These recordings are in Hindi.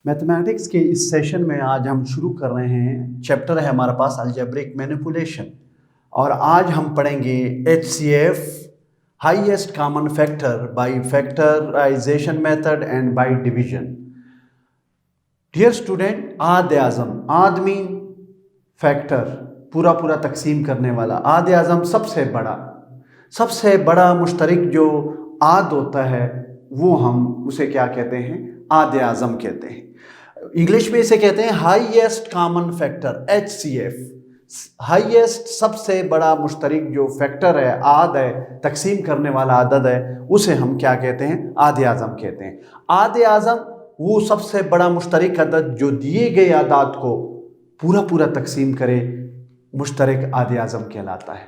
मैथमेटिक्स के इस सेशन में आज हम शुरू कर रहे हैं। चैप्टर है हमारे पास अलजेब्रिक मैनिपुलेशन और आज हम पढ़ेंगे HCF highest common factor by factorization method and by division. Dear student, आद आज़म, आद मीन फैक्टर, पूरा तकसीम करने वाला। आद आज़म सबसे बड़ा मुश्तरक जो आद होता है वो हम उसे क्या कहते हैं? आद आज़म कहते हैं। इंग्लिश में इसे कहते हैं highest common factor, HCF। Highest सबसे बड़ा मुश्तरक जो फैक्टर है, आद है, तकसीम करने वाला आदद है, उसे हम क्या कहते हैं? आद आज़म कहते हैं। आद आज़म वो सबसे बड़ा मुश्तरक अदद जो दिए गए आदाद को पूरा तकसीम करे, मुश्तरक आद आज़म कहलाता है।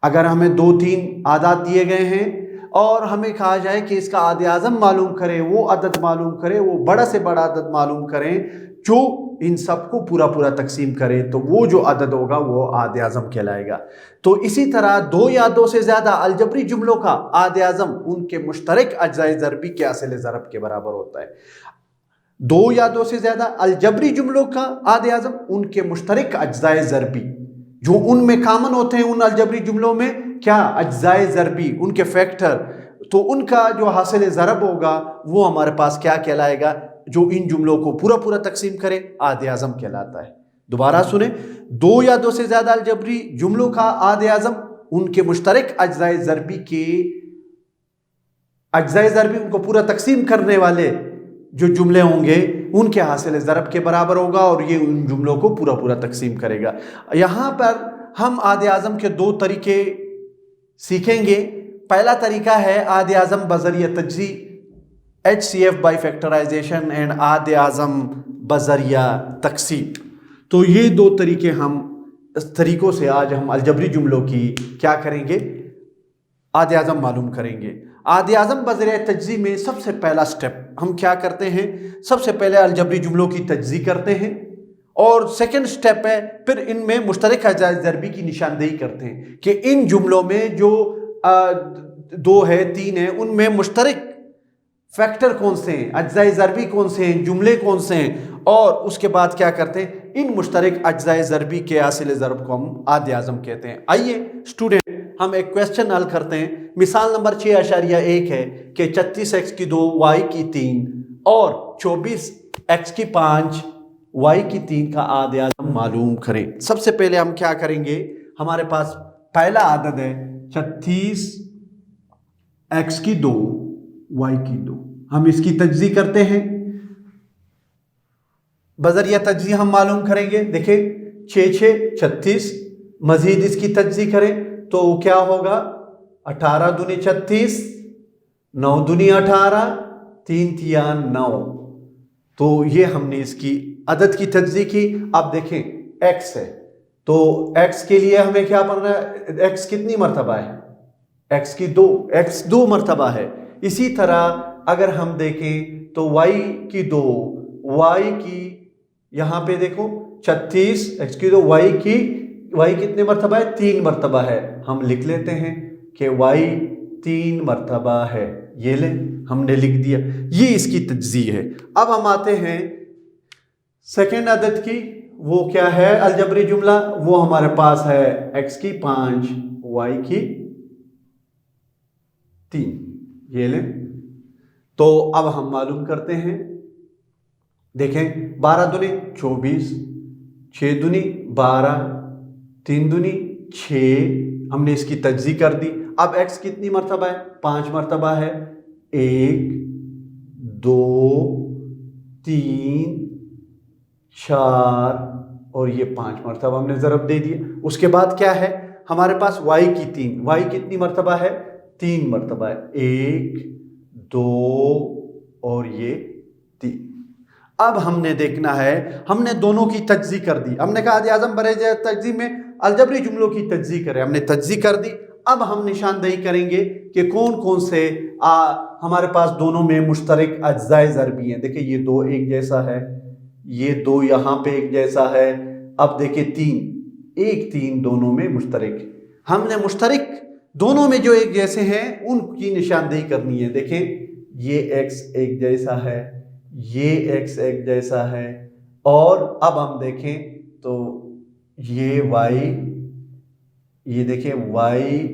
अगर हमें 2-3 आदाद दिए गए हैं और हमें कहा जाए कि इसका आद आज़म मालूम करें, वो अदद मालूम करें, वो बड़ा से बड़ा अदद मालूम करें जो इन सबको पूरा तकसीम करे, तो वो जो अदद होगा वो आद आज़म कहलाएगा। तो इसी तरह 2 या 2 से ज़्यादा अलजबरी जुमलों का आद आज़म उनके मुश्तरक अज्जाए ज़रबी के हासिल ज़रब के बराबर होता है। 2 या 2 से ज़्यादा अलजबरी जुमलों का आद आज़म उनके मुश्तरक अज्जाए ज़रबी जो उनमें कामन होते हैं, उन अलजबरी जुमलों में क्या? अज्जाए ज़रबी, उनके फैक्टर, तो उनका जो हासिल ज़रब होगा वो हमारे पास क्या कहलाएगा? जो इन जुमलों को पूरा तकसीम करे, आद आज़म कहलाता है। दोबारा सुने, 2 या 2 से ज़्यादा अलजबरी जुमलों का आद आज़म उनके मुश्तरक अज्जाए ज़रबी के अज्जाए ज़रबी, उनको पूरा तकसीम करने वाले जो जुमले होंगे उनके हासिल ज़रब के बराबर होगा और ये उन जुमलों को पूरा तकसीम करेगा। यहाँ पर हम आद आज़म के 2 तरीके सीखेंगे। पहला तरीका है आद आज़म बज़रिया तज्ज़ी, HCF बाय फैक्टराइजेशन, एंड आद आज़म बज़रिया तकसीम। तो ये 2 तरीके, हम इस तरीकों से आज हम अलजबरी जुमलों की क्या करेंगे? आद आज़म मालूम करेंगे। आद आज़म बज़रिया तज्ज़ी में सबसे पहला स्टेप हम क्या करते हैं? सबसे पहले अलजबरी जुमलों की तज्ज़ी करते हैं और सेकंड स्टेप है फिर इनमें मुश्तरक अज्जाए ज़रबी की निशानदेही करते हैं कि इन जुमलों में जो 2 है, 3 है, उनमें मुश्तरक फैक्टर कौन से हैं, अज्जाए ज़रबी कौन से हैं, जुमले कौन से हैं, और उसके बाद क्या करते हैं? इन मुश्तरक अज्जाए ज़रबी के हासिल ज़रब को हम आद आज़म कहते हैं। आइए स्टूडेंट, हम एक क्वेश्चन हल करते हैं। मिसाल नंबर 6.1 है कि 36x की 2 y की 3 और 24x की 5 y की 3 का आद आज़म मालूम करें। सबसे पहले हम क्या करेंगे? हमारे पास पहला आदद है 36x की 2 y की 2। हम इसकी तज्ज़ी करते हैं, बज़रिया तज्ज़ी हम मालूम करेंगे। देखें, 6 36, मजीद इसकी तज्ज़ी करें तो क्या होगा? 18 दूनी 36, 9 दूनी 18, 3 तिया 9। तो ये हमने इसकी अदद की तज्ज़ी की। अब देखें, x है तो x के लिए हमें क्या पढ़ना है? x कितनी मरतबा है? x की 2, x 2 मरतबा है। इसी तरह अगर हम देखें तो y की 2, y की यहाँ पे देखो 36, x की 2, y कितने मरतबा है? 3 मरतबा है। हम लिख लेते हैं कि y 3 मरतबा है। ये ले, हमने लिख दिया। ये इसकी तज्ज़ी है। अब हम आते हैं सेकेंड अदद की। वो क्या है? अलजबरी जुमला, वो हमारे पास है x की 5, y की 3। ये ले, तो अब हम मालूम करते हैं। देखें, 12 दूनी 24, 6 दूनी 12, 3 दूनी 6, हमने इसकी तज्ज़ी कर दी। अब x कितनी मरतबा है? 5 मरतबा है। 1 2 3 4 और ये 5 मरतबा हमने ज़रब दे दिया। उसके बाद क्या है हमारे पास? y की 3, y कितनी मरतबा है? 3 मरतबा है। 1 2 और ये 3। अब हमने देखना है, हमने दोनों की तज्ज़ी कर दी। हमने कहा आद आज़म बज़रिया तज्ज़ी में अलजबरी जुमलों की तज्ज़ी करें, हमने तज्ज़ी कर दी। अब हम निशानदेही करेंगे कि कौन कौन से हमारे पास दोनों में मुश्तरक अज्जाए ज़रबी हैं। देखिए, ये 2 एक जैसा है, ये 2 यहाँ पे एक जैसा है। अब देखिए 3 दोनों में मुश्तरक। हमने मुश्तरक दोनों में जो एक जैसे हैं उनकी निशानदेही करनी है। देखें, ये x एक जैसा है, ये x एक जैसा है, और अब हम देखें तो ये y, ये देखें y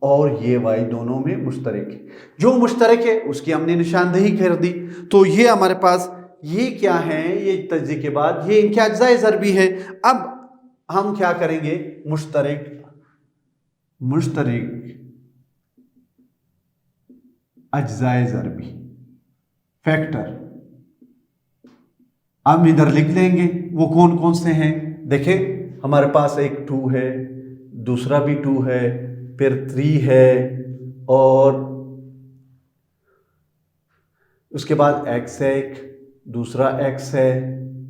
और ये y दोनों में मुश्तरक है। जो मुश्तरक है उसकी हमने निशानदेही कर दी। तो ये हमारे पास ये क्या है, ये तज्ज़ी के बाद ये इनके अज्जाए ज़रबी है। अब हम क्या करेंगे, मुश्तरक अज्जाए ज़रबी फैक्टर हम इधर लिख लेंगे। वो कौन कौन से हैं, देखें हमारे पास एक 2 है, दूसरा भी 2 है, फिर 3 है, और उसके बाद x है, एक दूसरा x है,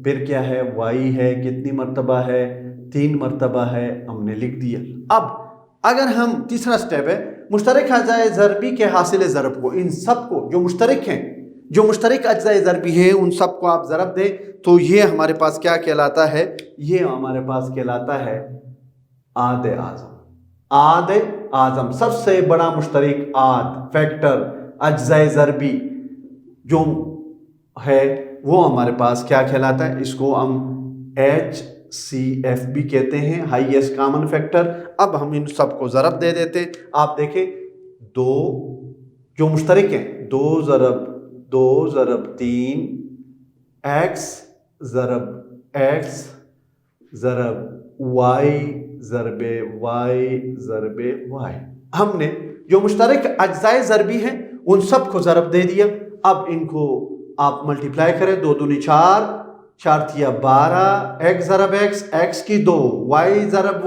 फिर क्या है y है, कितनी मर्तबा है, 3 मर्तबा है, हमने लिख दिया। अब अगर हम तीसरा स्टेप है मुश्तरक अज्जाए ज़रबी के हासिल ज़रब को, इन सब को जो मुश्तरक हैं, जो मुश्तरक अज्जाए ज़रबी हैं, उन सब को आप ज़रब दें तो ये हमारे पास क्या कहलाता है, ये हमारे पास कहलाता है आद आज़म। आद आज़म सबसे बड़ा मुश्तरक आद फैक्टर अज्जाए ज़रबी जो है वो हमारे पास क्या कहलाता है, इसको हम HCF भी कहते हैं, हाईएस्ट कॉमन फैक्टर। अब हम इन सब को ज़रब दे देते। आप देखें दो जो मुश्तरक हैं, 2 ज़रब 3 x ज़रब x ज़रब y ज़रबे y। हमने जो मुश्तरक अज्जाए ज़रबी हैं उन सब को ज़रब दे दिया। अब इनको आप मल्टीप्लाई करें, 2 दूनी 4, 4 तिया 12, x ज़रब x की 2, y ज़रब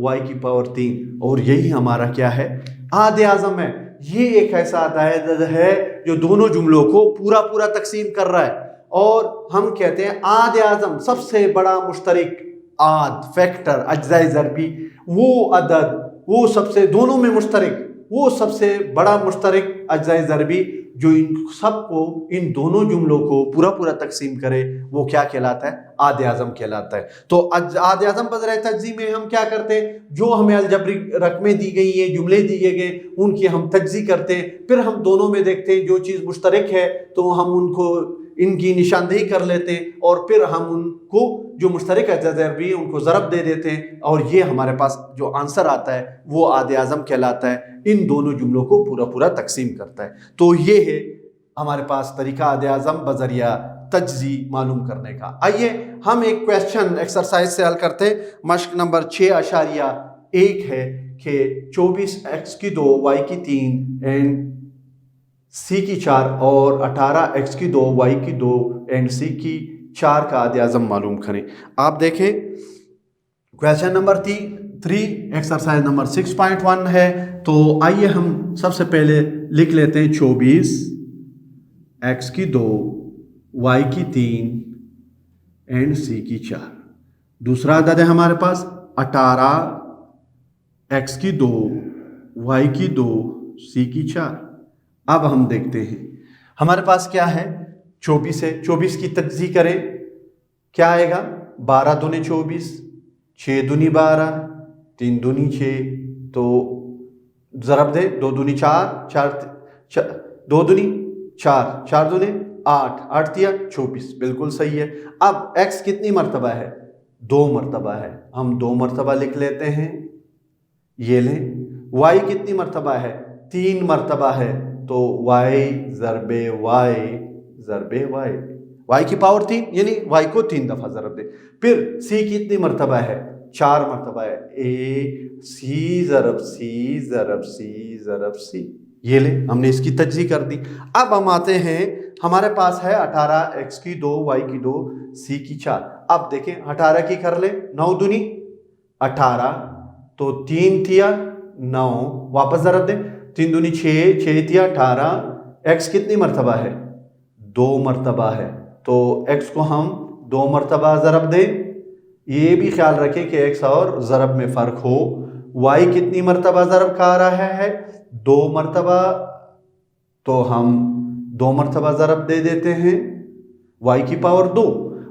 y की पावर 3, और यही हमारा क्या है, आदे आज़म है। ये एक ऐसा अदाद है जो दोनों जुमलों को पूरा पूरा तकसीम कर रहा है, और हम कहते हैं आदे आज़म सबसे बड़ा मुश्तरक आद फैक्टर अज्जाए ज़रबी, वो अदद, वो सबसे दोनों में मुश्तरक, वो सबसे बड़ा मुश्तरक अज्जाए ज़रबी जो इन सबको, इन दोनों जुमलों को पूरा पूरा तकसीम करे, वो क्या कहलाता है, आदे आज़म कहलाता है। तो आदे आज़म बज़र तज्ज़ी में हम क्या करते हैं, जो हमें अलजबरिक रकमें दी गई हैं, जुमले दिए गए, उनकी हम तज्ज़ी करते हैं, फिर हम दोनों में देखते हैं जो चीज़ मुश्तरक है तो हम उनको इनकी निशानदेही कर लेते हैं, और फिर हम उनको जो मुश्तरक अज्जाए ज़रबी है उनको ज़रब दे देते हैं, और ये हमारे पास जो आंसर आता है वो आदे आज़म कहलाता है। इन दोनों जुमलों को पूरा पूरा तकसीम करता है। तो ये है हमारे पास तरीका आदे आज़म बज़रिया तज्ज़ी मालूम करने का। आइए हम एक क्वेश्चन एक्सरसाइज से हल करते हैं। मश्क नंबर 6.1 है कि 24x की 2 y की 3 एंड c की 4 और 18x की 2 y की 2 एंड c की 4 का आदे आज़म मालूम करें। आप देखें क्वेश्चन नंबर 3 एक्सरसाइज नंबर 6.1 है। तो आइए हम सबसे पहले लिख लेते हैं 24x की 2 y की 3 एंड c की 4। दूसरा अदद है हमारे पास 18x की 2 y की 2 c की 4। अब हम देखते हैं हमारे पास क्या है, 24 है, 24 की तज्ज़ी करें, क्या आएगा, 12 दूनी 24, 6 दूनी 12, 3 दूनी 6, तो ज़रब दे, 2 दूनी 4, 2 दूनी 4, 4 दूनी 8, 8 तिया 24, बिल्कुल सही है। अब x कितनी मर्तबा है, 2 मर्तबा है, हम 2 मर्तबा लिख लेते हैं, ये लें। y कितनी मर्तबा है, 3 मर्तबा है, तो y ज़रबे y की पावर 3, यानी y को 3 दफ़ा ज़रब दे। फिर c कितनी मर्तबा है, 4 मर्तबा है, c ज़रब c, ये ले, हमने इसकी तज्ज़ी कर दी। अब हम आते हैं, हमारे पास है 18x की 2 y की 2 c की 4। अब देखें 18 की कर ले, 9 दूनी 18, तो 3 थिया 9, वापस ज़रब दे, 3 दूनी 6, 6 तिया 18, x कितनी मर्तबा है, 2 मर्तबा है, तो x को हम 2 मर्तबा ज़रब दें। ये भी ख्याल रखें कि x और ज़रब में फ़र्क हो। y कितनी मर्तबा ज़रब का आ रहा है, 2 मर्तबा, तो हम 2 मर्तबा ज़रब दे देते हैं, y की पावर 2,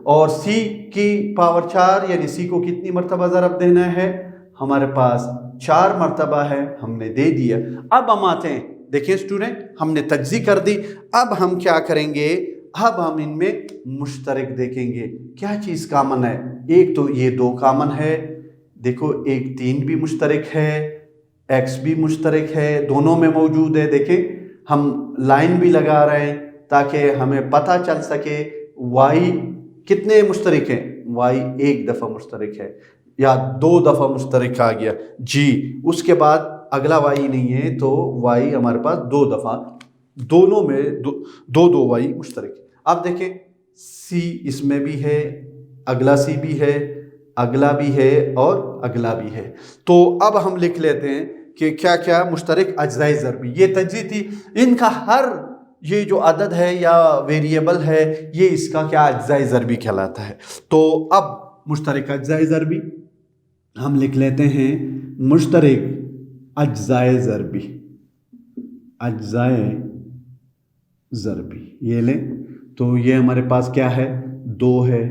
और c की पावर 4, यानी c को कितनी मर्तबा ज़रब देना है, हमारे पास 4 मर्तबा है, हमने दे दिया। अब हम आते हैं देखिए स्टूडेंट, हमने तज्जी कर दी। अब हम क्या करेंगे, अब हम इनमें मुश्तरक देखेंगे क्या चीज़ कॉमन है। एक तो ये 2 कॉमन है, देखो एक 3 भी मुश्तरक है, x भी मुश्तरक है, दोनों में मौजूद है। देखें हम लाइन भी लगा रहे हैं ताकि हमें पता चल सके y कितने मुश्तरक हैं। y एक दफ़ा मुश्तरक है या 2 दफ़ा मुश्तरक आ गया जी, उसके बाद अगला y नहीं है तो y हमारे पास 2 दफ़ा, दोनों में दो y मुश्तरक है। अब देखें c इसमें भी है, अगला c भी है, अगला भी है और अगला भी है। तो अब हम लिख लेते हैं कि क्या क्या मुश्तरक अज्जाए ज़रबी, ये तज्जी थी। इनका हर ये जो अदद है या वेरिएबल है ये इसका क्या अज्जाए ज़रबी कहलाता है। तो अब मुश्तरक अज्जाए ज़रबी हम लिख लेते हैं, मुश्तरक अज्जाए ज़रबी, अज्जाए ज़रबी ये लें। तो ये हमारे पास क्या है, 2 है,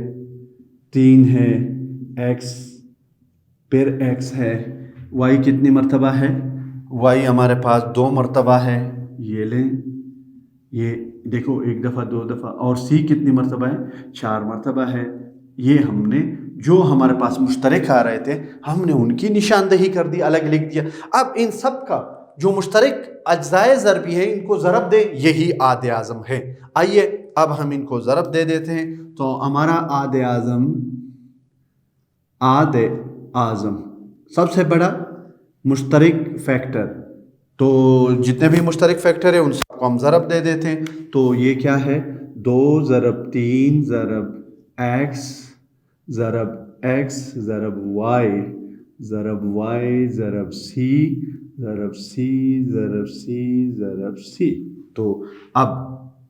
3 है, x फिर x है, y कितनी मरतबा है, y हमारे पास 2 मरतबा है, ये लें, ये देखो एक दफ़ा 2 दफ़ा, और c कितनी मरतबा है, 4 मरतबा है। ये हमने जो हमारे पास मुश्तरक आ रहे थे हमने उनकी निशानदही कर दी, अलग लिख दिया। अब इन सब का जो मुश्तरक अज्जाए ज़रबी है इनको ज़रब दे, यही आद आज़म है। आइए अब हम इनको ज़रब दे देते हैं। तो हमारा आद आज़म सबसे बड़ा मुश्तरक फैक्टर, तो जितने भी मुश्तरक फैक्टर है उन सबको हम ज़रब दे देते हैं। तो ये क्या है, 2 ज़रब 3 ज़रब x ज़रब x ज़रब y ज़रब y ज़रब c ज़रब c ज़रब c ज़रब c। तो अब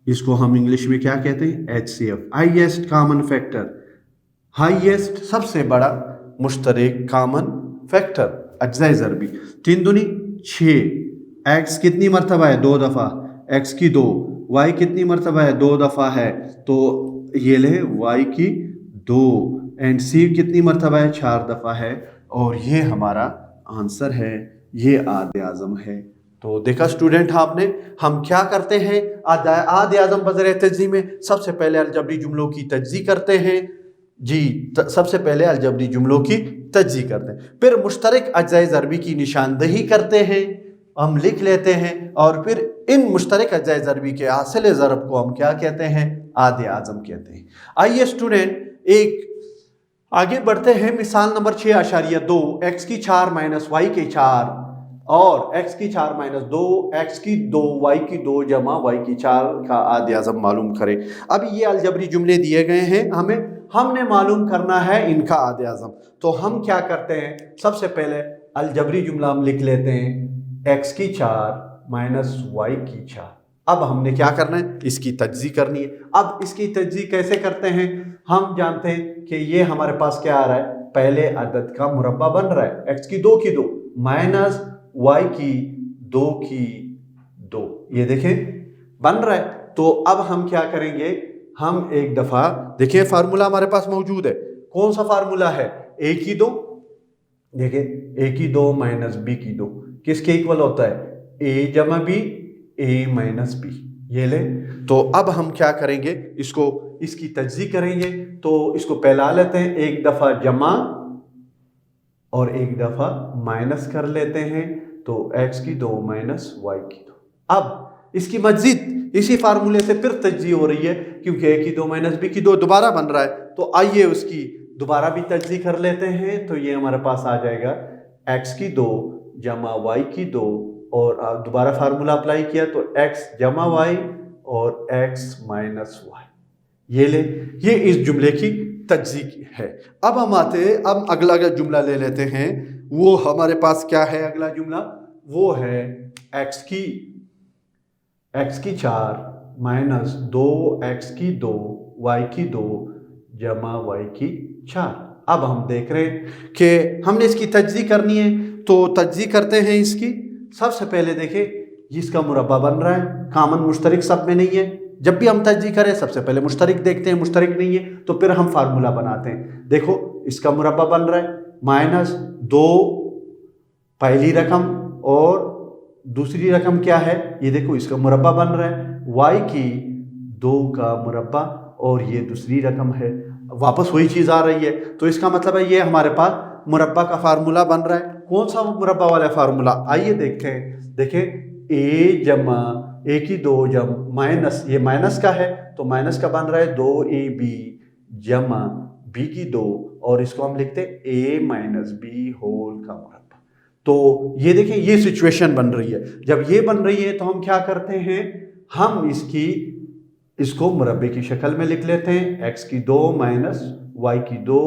इसको हम इंग्लिश में क्या कहते हैं, HCF, highest common factor, highest सबसे बड़ा मुश्तरक कॉमन फैक्टर अज्जाए ज़रबी। 3 दूनी 6, x कितनी मरतबा है, 2 दफ़ा, x की 2, y कितनी मरतबा है, 2 दफ़ा है, तो ये ले y की 2, एंड c कितनी मरतबा है, 4 दफ़ा है। और ये हमारा आंसर है, ये आद आज़म है। तो देखा स्टूडेंट आपने, हम क्या करते हैं आद आज़म बज़र तज्ज़ी में, सबसे पहले अलजबरी जुमलों की तज्ज़ी करते हैं जी, सबसे पहले अलजबरी जुमलों की तज्ज़ी करते हैं, फिर मुश्तरक अज्जाए ज़रबी की निशानदही करते हैं, हम लिख लेते हैं, और फिर इन मुश्तरक अज्जाए ज़रबी के हासिल ज़रब को हम क्या कहते हैं, आद आज़म कहते हैं। आइए स्टूडेंट एक आगे बढ़ते हैं, मिसाल नंबर 6.2, x की 4 माइनस y के 4 और x की 4 माइनस 2, x की 2, y की 2 जमा y की 4 का आद आज़म मालूम करें। अब ये अलजबरी जुमले दिए गए हैं, हमने मालूम करना है इनका आद आज़म। तो हम क्या करते हैं, सबसे पहले अलजबरी जुमला हम लिख लेते हैं, x की 4 माइनस y की 4। अब हमने क्या करना है, इसकी तज्ज़ी करनी है। अब इसकी तज्ज़ी कैसे करते हैं, हम जानते हैं कि ये हमारे पास क्या आ रहा है, पहले अदद का मुरब्बा बन रहा है, x की 2 की 2 माइनस y की 2 की 2, ये देखें बन रहा है। तो अब हम क्या करेंगे, हम एक दफ़ा देखिए फार्मूला हमारे पास मौजूद है, कौन सा फार्मूला है, a की 2, देखिए a की 2 माइनस b की 2 किसके इक्वल होता है, a जमा b, a माइनस b, ये ले। तो अब हम क्या करेंगे, इसकी तज्ज़ी करेंगे। तो इसको पहला लेते हैं, एक दफ़ा जमा और एक दफ़ा माइनस कर लेते हैं, तो x की 2 माइनस y की 2। अब इसकी मज़ीद इसी फार्मूले से फिर तज्ज़ी हो रही है, क्योंकि a की 2 माइनस b की 2 दोबारा बन रहा है। तो आइए उसकी दोबारा भी तज्ज़ी कर लेते हैं। तो ये हमारे पास आ जाएगा x की 2 जमा y की 2, और दोबारा फार्मूला अप्लाई किया तो x जमा y और x माइनस y, ये ले, ये इस जुमले की तज्ज़ी है। अब हम आते हैं, अब अगला जुमला ले लेते हैं, वो हमारे पास क्या है, अगला जुमला वो है x की 4 माइनस 2x की 2 y की 2 जमा y की 4। अब हम देख रहे हैं कि हमने इसकी तज्ज़ी करनी है, तो तज्ज़ी करते हैं इसकी। सबसे पहले देखें इसका मुरब्बा बन रहा है, कामन मुश्तरक सब में नहीं है। जब भी हम तज्ज़ी करें सबसे पहले मुश्तरक देखते हैं, मुश्तरक नहीं है तो फिर हम फार्मूला बनाते हैं। देखो इसका मुरब्बा बन रहा है, माइनस 2 पहली रकम और दूसरी रकम क्या है, ये देखो इसका मुरब्बा बन रहा है, y की 2 का मुरब्बा, और ये दूसरी रकम है, वापस वही चीज़ आ रही है। तो इसका मतलब है ये हमारे पास मुरब्बा का फार्मूला बन रहा है। कौन सा मुरब्बा वाला फार्मूला, आइए देखें a जमा a की 2 जम माइनस, ये माइनस का है तो माइनस का बन रहा है 2ab जमा b की 2, और इसको हम लिखते हैं a माइनस b होल का मुरब्बा। तो ये देखिए ये सिचुएशन बन रही है। जब ये बन रही है तो हम क्या करते हैं, हम इसको मुरब्बे की शक्ल में लिख लेते हैं, x की 2 माइनस y की 2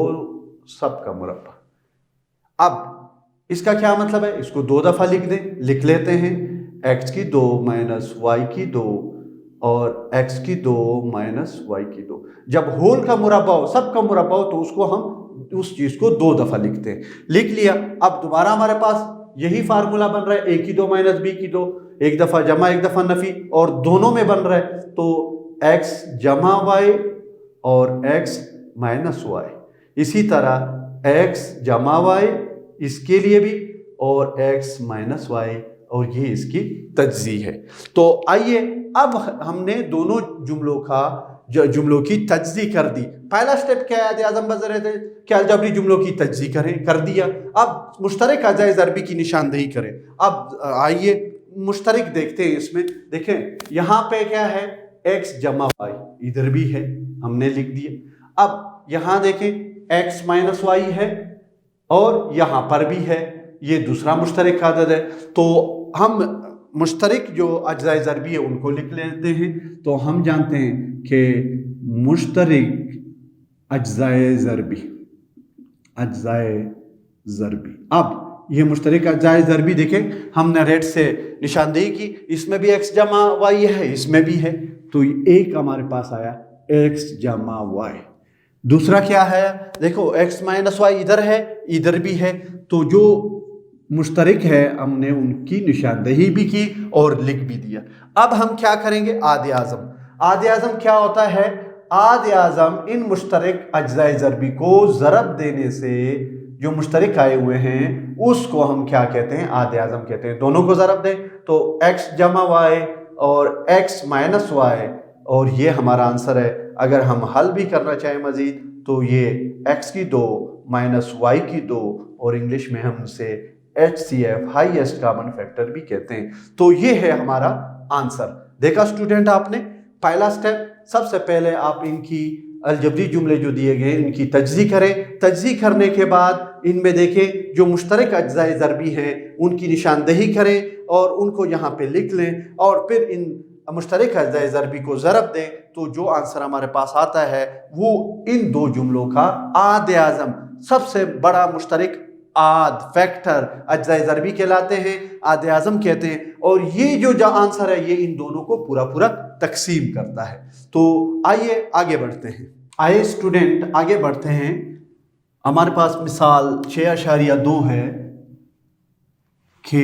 सब का मुरब्बा। अब इसका क्या मतलब है, इसको 2 दफा लिख लेते हैं, x की 2 माइनस y की 2 और x की 2 माइनस y की 2। जब होल का मुरब्बा हो, सब का मुरब्बा हो, तो उसको हम उस चीज को 2 दफा लिखते हैं। लिख लिया। अब दोबारा हमारे पास यही फार्मूला बन रहा है, a की 2 माइनस b की 2, एक दफा जमा एक दफा नफी, और दोनों में बन रहा है तो x जमा y और x माइनस y। इसी तरह x जमा y इसके लिए भी, और x माइनस y, और ये इसकी तज्ज़ी है। तो आइए अब हमने दोनों जुमलों की तज्ज़ी कर दी। पहला स्टेप क्या है, आज़म बज रहे थे कि अलजबरी जुमलों की तज्ज़ी करें, कर दिया। अब मुश्तरक अजाए ज़रबी की निशानदेही करें। अब आइए मुश्तरक देखते हैं इसमें। देखें यहाँ पे क्या है, x जमा y, इधर भी है, हमने लिख दिया। अब यहाँ देखें x माइनस y है और यहाँ पर भी है, ये दूसरा मुश्तरक आदद है। तो हम मुश्तरक जो अज्जाए ज़रबी है उनको लिख लेते हैं। तो हम जानते हैं कि मुश्तरक अज्जाए ज़रबी। अब ये मुश्तरक अज्जाए ज़रबी देखें, हमने रेड से निशानदेही की, इसमें भी x जमा y है, इसमें भी है, तो एक हमारे पास आया x जमा y। दूसरा क्या है, देखो x माइनस वाई इधर है, इधर भी है, तो जो मुश्तरक है हमने उनकी निशानदेही भी की और लिख भी दिया। अब हम क्या करेंगे, आदे आज़म क्या होता है, आदे आज़म इन मुश्तरक अज्जाए ज़रबी को ज़रब देने से जो मुश्तरक आए हुए हैं उसको हम क्या कहते हैं, आदे आज़म कहते हैं। दोनों को ज़रब दें तो x जमा y और x माइनस y, और ये हमारा आंसर है। अगर हम हल भी करना चाहें मजीद तो ये x की 2 माइनस y की 2, और इंग्लिश में हम उसे HCF हाईएस्ट कॉमन फैक्टर भी कहते हैं। तो ये है हमारा आंसर। देखा स्टूडेंट आपने, पहला स्टेप, सबसे पहले आप इनकी अलजबरी जुमले जो दिए गए इनकी तज्ज़ी करें। तज्ज़ी करने के बाद इनमें देखें जो मुश्तरक अज्जाए ज़रबी हैं उनकी निशानदेही करें और उनको यहाँ पे लिख लें, और फिर इन मुश्तरक अज्जाए ज़रबी को ज़रब दें, तो जो आंसर हमारे पास आता है वो इन दो जुमलों का आदे आज़म, सबसे बड़ा मुश्तरक आद फैक्टर अज्जाए ज़रबी कहलाते हैं, आदे आज़म कहते हैं। और ये जो आंसर है ये इन दोनों को पूरा पूरा तकसीम करता है। तो आइए आगे बढ़ते हैं। आइए स्टूडेंट आगे बढ़ते हैं। हमारे पास मिसाल 6.2 है कि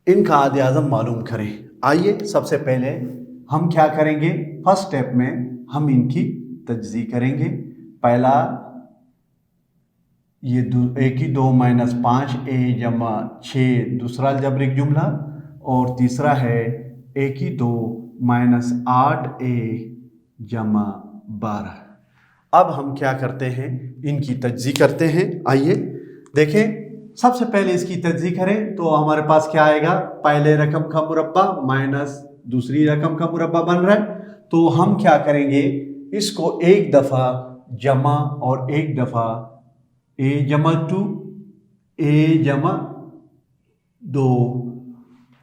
इनका आदे आज़म मालूम करें। आइए सबसे पहले हम क्या करेंगे, फर्स्ट स्टेप में हम इनकी तज्ज़ी करेंगे। पहला ये a की 2 माइनस 5a जमा 6 दूसरा अलजबरिक जुमला, और तीसरा है a की 2 माइनस 8a जमा 12। अब हम क्या करते हैं, इनकी तज्ज़ी करते हैं। आइए देखें, सबसे पहले इसकी तज्ज़ी करें तो हमारे पास क्या आएगा, पहले रकम का मुरब्बा माइनस दूसरी रकम का मुरब्बा बन रहा है। तो हम क्या करेंगे, इसको एक दफ़ा जमा और एक दफ़ा a जमा 2 a जमा 2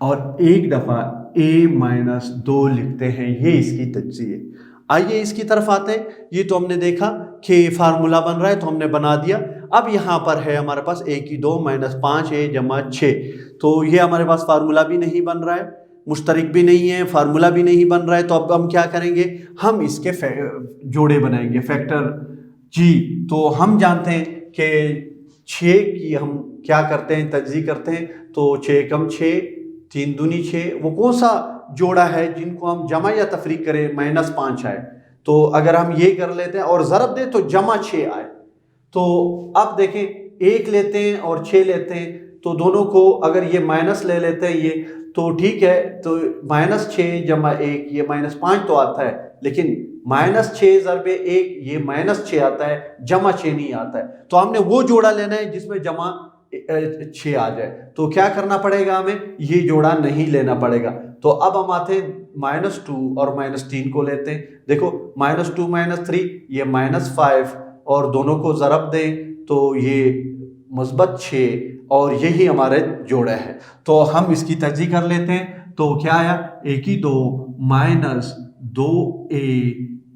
और एक दफ़ा a माइनस 2 लिखते हैं। ये इसकी तज्ज़ी है। आइए इसकी तरफ आते हैं। ये तो हमने देखा कि फार्मूला बन रहा है तो हमने बना दिया। अब यहाँ पर है हमारे पास a की 2 माइनस 5a जमा 6, तो ये हमारे पास फार्मूला भी नहीं बन रहा है, मुश्तरक भी नहीं है, फार्मूला भी नहीं बन रहा है। तो अब हम क्या करेंगे, हम इसके जोड़े बनाएंगे, फैक्टर जी। तो हम जानते हैं कि 6 की हम क्या करते हैं, तज्ज़ी करते हैं। तो 6 कम 6 3 दूनी 6, वो कौन सा जोड़ा है जिनको हम जमा या तफरीक करें माइनस 5 आए। तो अगर हम ये कर लेते हैं और ज़रब दें तो जमा 6 आए। तो अब देखें 1 लेते हैं और 6 लेते हैं, तो तो दोनों को अगर ये माइनस ले लेते हैं ये तो ठीक है, तो -6 जमा 1 ये -5 तो आता है, लेकिन -6 ज़रबे 1 ये -6 आता है, जमा 6 नहीं आता है। तो हमने वो जोड़ा लेना है जिसमें जमा 6 आ जाए। तो क्या करना पड़ेगा हमें, ये जोड़ा नहीं लेना पड़ेगा। तो अब हम आते हैं -2 और -3 को लेते हैं। देखो -2 -3 ये -5 और दोनों को ज़रब दें तो ये +6 और यही हमारे जोड़ा है। तो हम इसकी तर्जीह कर लेते हैं। तो क्या आया, 1 की 2 -2a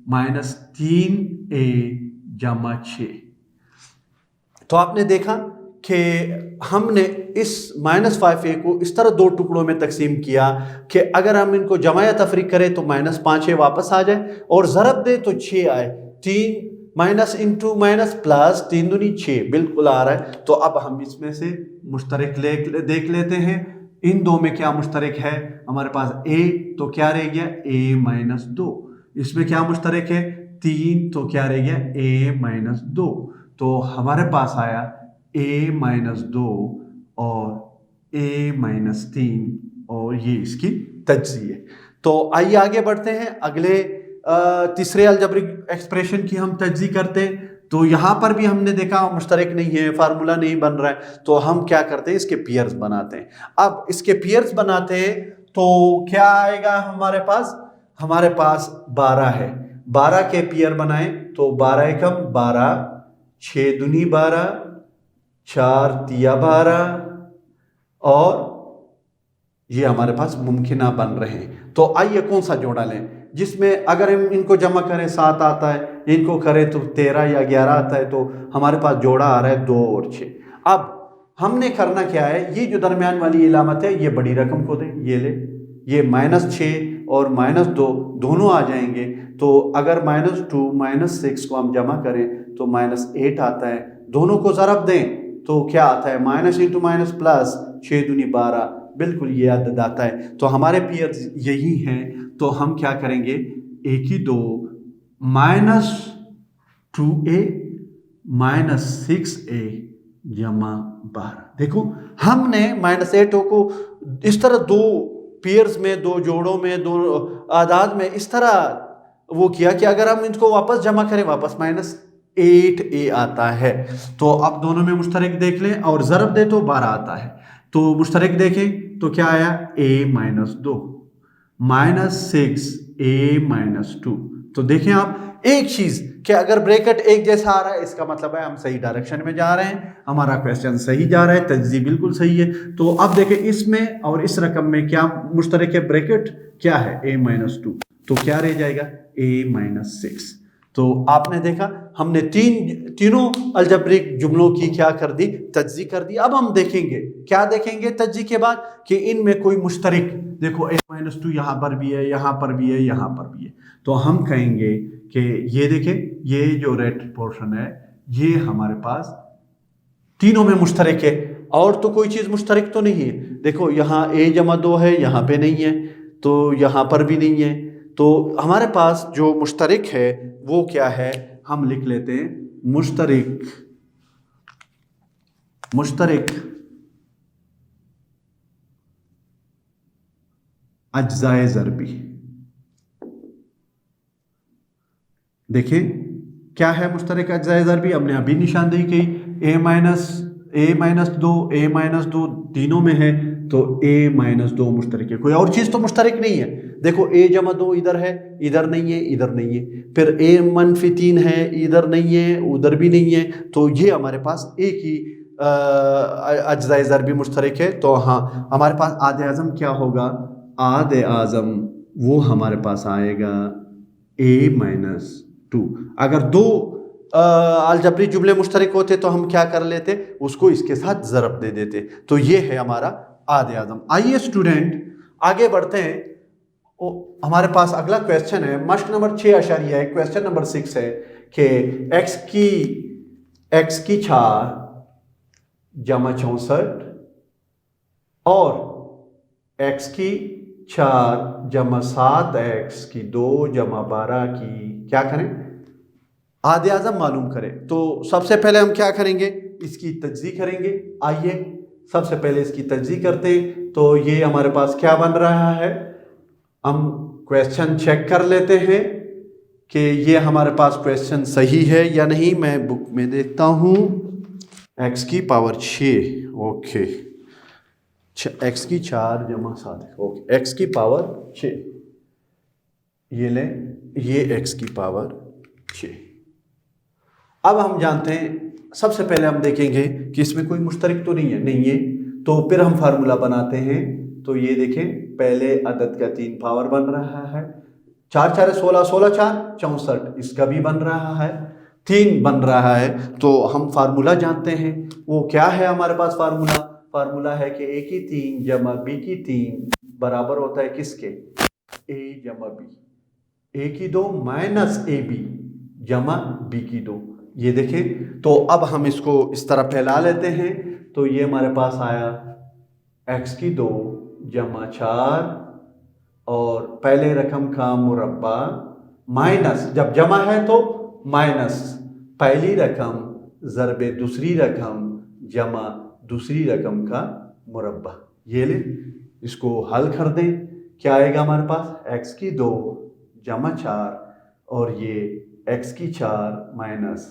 -3a जमा 6। तो आपने देखा कि हमने इस -5a को इस तरह दो टुकड़ों में तकसीम किया कि अगर हम इनको जमा या तफरीक करें तो -5a वापस आ जाए और ज़रब दे तो 6 आए। 3 माइनस इंटू माइनस प्लस 3 दूनी 6 बिल्कुल आ रहा है। तो अब हम इसमें से मुश्तरक देख लेते हैं। इन दो में क्या मुश्तरक है हमारे पास a, तो क्या रह गया a -2। इसमें क्या मुश्तरक है 3, तो क्या रह गया a -2। तो हमारे पास आया a -2 और a -3 और ये इसकी तज्ज़िया है। तो आइए आगे बढ़ते हैं, अगले तीसरे अलजब्रिक एक्सप्रेशन की हम तज्ज़ीह करते हैं। तो यहाँ पर भी हमने देखा मुश्तरक नहीं है, फार्मूला नहीं बन रहा है, तो हम क्या करते हैं इसके पेयर्स बनाते हैं। अब इसके पेयर्स बनाते हैं तो क्या आएगा हमारे पास 12 है। 12 के पेयर बनाए तो 12 एकम 12, 6 दूनी 12, 4 तिया 12 और ये हमारे पास मुमकिना बन रहे हैं। तो आइए कौन सा जोड़ा लें जिसमें अगर हम इनको जमा करें 7 आता है, इनको करें तो 13 या 11 आता है। तो हमारे पास जोड़ा आ रहा है 2 और 6। अब हमने करना क्या है, ये जो दरमियान वाली इलामत है ये बड़ी रकम को दें, ये ले, ये -6 और -2 दोनों आ जाएंगे। तो अगर -2 -6 को हम जमा करें तो -8 आता है। दोनों को ज़रब दें तो क्या आता है माइनस इंटू माइनस प्लस, 6 दूनी 12 बिल्कुल ये अदद आता है। तो हमारे पेयर्स यही हैं। तो हम क्या करेंगे 1 की 2 -2a -6a जमा 12। देखो हमने -8 को इस तरह दो पेयर्स में, दो जोड़ों में, दो आदाद में इस तरह वो किया कि अगर हम इनको वापस जमा करें वापस -8a आता है। तो अब दोनों में मुश्तरक देख लें और ज़रब दे तो 12 आता है। तो मुश्तरक देखें तो क्या आया a -2 -6a -2। तो देखें आप एक चीज कि अगर ब्रैकेट एक जैसा आ रहा है इसका मतलब है हम सही डायरेक्शन में जा रहे हैं, हमारा क्वेश्चन सही जा रहा है, तज्ज़ीह बिल्कुल सही है। तो अब देखें इसमें और इस रकम में क्या मुश्तरक है, ब्रैकेट क्या है a -2, तो क्या रह जाएगा a -6। तो आपने देखा हमने तीनों अलजब्रिक जुमलों की क्या कर दी, तज्ज़ीह कर दी। अब हम देखेंगे क्या देखेंगे तज्ज़ीह के बाद कि इनमें कोई मुश्तरक, देखो a -2 यहाँ पर भी है, यहाँ पर भी है, यहाँ पर भी है। तो हम कहेंगे कि ये देखें ये जो रेड पोर्शन है ये हमारे पास तीनों में मुश्तरक है और तो कोई चीज़ मुश्तरक तो नहीं है। देखो यहाँ a-2 है, यहाँ पे नहीं है, तो यहाँ पर भी नहीं है। तो हमारे पास जो मुश्तरक है वो क्या है, हम लिख लेते हैं मुश्तरक अज्जाए ज़रबी। देखिए क्या है मुश्तरक अज्जाए ज़रबी, हमने अभी निशानदेही की a -2 तीनों में है तो a -2 मुश्तरक है, कोई और चीज़ तो मुश्तरक नहीं है। देखो a-2 इधर है, इधर नहीं है, इधर नहीं है, फिर a-3 है, इधर नहीं है, उधर भी नहीं है। तो ये हमारे पास एक ही अज्जाए ज़रबी मुश्तरक है। तो हाँ हमारे पास आदे आज़म क्या होगा, आदे आज़म वो हमारे पास आएगा a-2। अगर दो अलजबरी जुमले मुश्तरक होते तो हम क्या कर लेते, उसको इसके साथ ज़रब दे देते। तो ये है हमारा आदे आज़म। आइए स्टूडेंट आगे बढ़ते हैं। हमारे पास अगला क्वेश्चन है, मश्क नंबर 6 अशारिया है, क्वेश्चन नंबर 6 है कि x की 4 जमा 64 और x की 4 जमा 7x की 2 जमा 12 की क्या करें, आदे आज़म मालूम करें। तो सबसे पहले हम क्या करेंगे, इसकी तज्ज़ीह करेंगे। आइए सबसे पहले इसकी तज्जी करते हैं। तो ये हमारे पास क्या बन रहा है, हम क्वेश्चन चेक कर लेते हैं कि ये हमारे पास क्वेश्चन सही है या नहीं। मैं बुक में देखता हूँ। x की पावर 6, ओके, x की 4 जमा 7, ओके, x की पावर 6, ये लें, ये x की पावर 6। अब हम जानते हैं, सबसे पहले हम देखेंगे कि इसमें कोई मुश्तरक तो नहीं है, तो फिर हम फार्मूला बनाते हैं। तो ये देखें, पहले अदद का 3 पावर बन रहा है, 4 4 16, 16 4 64, इसका भी बन रहा है, 3 बन रहा है। तो हम फार्मूला जानते हैं, वो क्या है हमारे पास फार्मूला है कि a की 3 जमा b की 3 बराबर होता है किसके, a जमा b, a की 2 माइनस ab जमा b की 2। ये देखें, तो अब हम इसको इस तरह फैला लेते हैं। तो ये हमारे पास आया x की 2 जमा 4 और पहले रकम का मुरब्बा माइनस, जब जमा है तो माइनस पहली रकम ज़रबे दूसरी रकम जमा दूसरी रकम का मुरब्बा। ये ले, इसको हल कर दें, क्या आएगा हमारे पास, x की 2 जमा 4 और ये x की 4 माइनस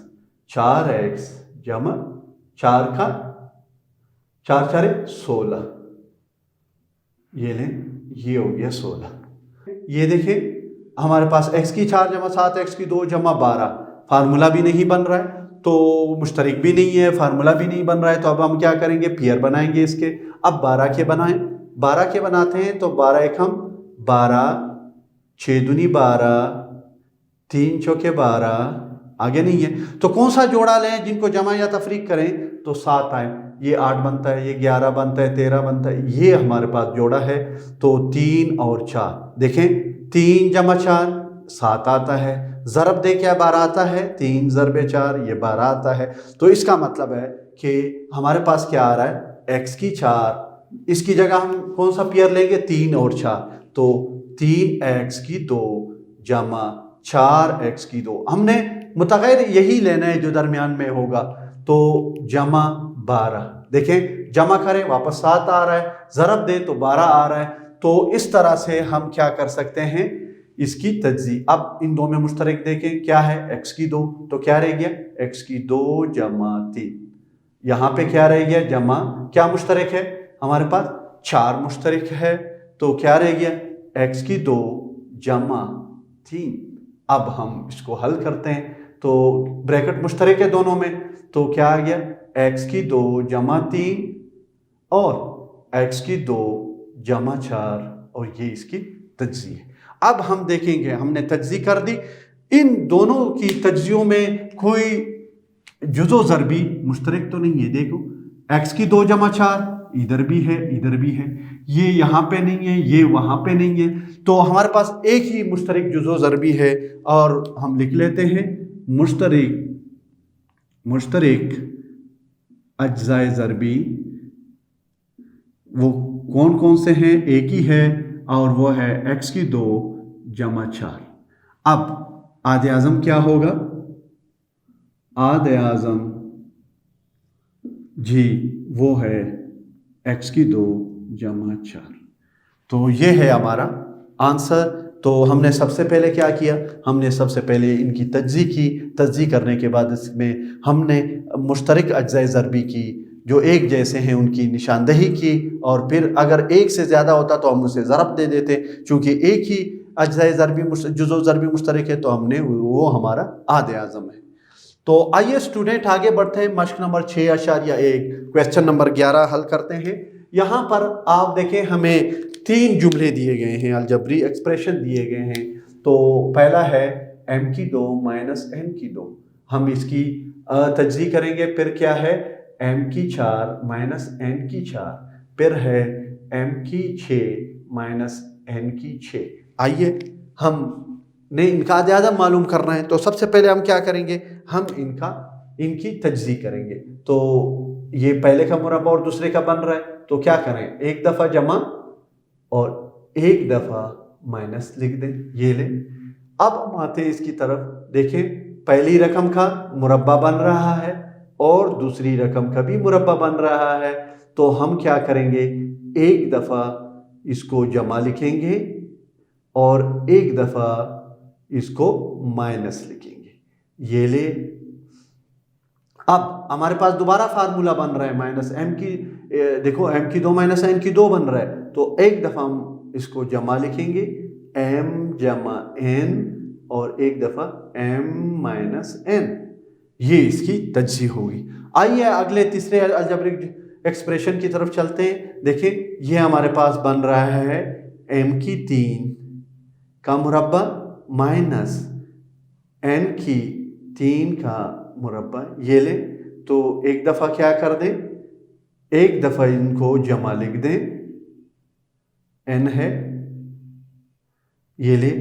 4x जमा 4 का 4 4 16, ये लें, ये हो गया 16। ये देखें हमारे पास x की 4 जमा 7, x की 2 जमा 12, फार्मूला भी नहीं बन रहा है, तो मुश्तरक भी नहीं है, फार्मूला भी नहीं बन रहा है। तो अब हम क्या करेंगे, पेयर बनाएंगे इसके। अब 12 के बनाएं, 12 के बनाते हैं तो 12 एक हम 12, 6 दूनी 12, 3 चौके 12, आगे नहीं है। तो कौन सा जोड़ा लें जिनको जमा या तफरीक करें तो 7 आए, ये 8 बनता है, ये 11 बनता है, 13 बनता है, ये हमारे पास जोड़ा है। तो 3 और 4 देखें, 3 जमा 4 7 आता है, ज़रब दे क्या 12 आता है, 3 ज़रबे 4 ये 12 आता है। तो इसका मतलब है कि हमारे पास क्या आ रहा है, x की 4, इसकी जगह हम कौन सा पेयर लेंगे, 3 और 4, तो 3x की 2 जमा 4x की 2, हमने मुतग़य्यर यही लेना है जो दरमियान में होगा। तो जमा 12, देखें जमा करें वापस 7 आ रहा है, ज़रब दे तो 12 आ रहा है। तो इस तरह से हम क्या कर सकते हैं, इसकी तज्ज़ी। अब इन दो में मुश्तरक देखें क्या है, x की 2, तो क्या रह गया, x की 2 जमा 3, यहाँ पे क्या रह गया, जमा, क्या मुश्तरक है हमारे पास, 4 मुश्तरक है, तो क्या रह गया, x की 2 जमा 3। अब हम इसको हल करते हैं, तो ब्रैकेट मुश्तरक है दोनों में, तो क्या आ गया, x की 2 जमा 3 और x की 2 जमा 4, और ये इसकी तज्ज़ी है। अब हम देखेंगे, हमने तज्ज़ी कर दी, इन दोनों की तज्ज़ियों में कोई जुज़ो ज़रबी मुश्तरक तो नहीं है। देखो x की 2 जमा 4 इधर भी है, इधर भी है, ये यहाँ पे नहीं है, ये वहाँ पे नहीं है, तो हमारे पास एक ही मुश्तरक जुज़ो ज़रबी है। और हम लिख लेते हैं मुश्तरक अज्ज़ाए ज़रबी, वो कौन कौन से हैं, एक ही है और वो है x की 2 जमा 4। अब आदे आज़म क्या होगा, आदे आज़म जी वो है x की 2 जमा 4। तो ये है हमारा आंसर। तो हमने सबसे पहले क्या किया, हमने सबसे पहले इनकी तज्ज़ी की, तज्ज़ी करने के बाद इसमें हमने मुश्तरक अज्ज़ाए ज़रबी की जो एक जैसे हैं उनकी निशानदही की, और फिर अगर एक से ज़्यादा होता तो हम उसे ज़रब दे देते, चूँकि एक ही अज्ज़ाए ज़रबी जुज़ो ज़रबी मुश्तरक है तो हमने वो हमारा आदे आज़म है। तो आइए स्टूडेंट आगे बढ़ते हैं, मश्क नंबर 6.1 क्वेश्चन नंबर 11 हल करते हैं। यहाँ पर आप देखें हमें 3 जुमले दिए गए हैं, अलजबरी एक्सप्रेशन दिए गए हैं। तो पहला है m की 2 माइनस n की 2, हम इसकी तज्ज़ी करेंगे। फिर क्या है, m की 4 माइनस n की 4, फिर है m की 6 माइनस n की 6। आइए हम ने इनका आदम मालूम करना है, तो सबसे पहले हम क्या करेंगे, हम इनकी तज्ज़ी करेंगे। तो ये पहले का मुरब्बा और दूसरे का बन रहा है, तो क्या करें, एक दफ़ा जमा और एक दफ़ा माइनस लिख दें, ये लें। अब हम आते हैं इसकी तरफ, देखें पहली रकम का मुरब्बा बन रहा है और दूसरी रकम का भी मुरब्बा बन रहा है, तो हम क्या करेंगे, एक दफ़ा इसको जमा लिखेंगे और एक दफ़ा इसको माइनस लिखेंगे। ये ले, अब हमारे पास दोबारा फार्मूला बन रहा है माइनस एम की, देखो एम की 2 माइनस एन की 2 बन रहा है, तो एक दफ़ा हम इसको जमा लिखेंगे एम जमा एन और एक दफ़ा एम माइनस एन, ये इसकी तजज़ी होगी। आइए अगले तीसरे अलजेब्रिक एक्सप्रेशन की तरफ चलते हैं। देखिए ये हमारे पास बन रहा है एम की 3 का मुरब्बा माइनस एन की 3 का मुरब्बा। ये ले, तो एक दफ़ा क्या कर दें, एक दफ़ा इनको जमा लिख दें, एन है, ये ले,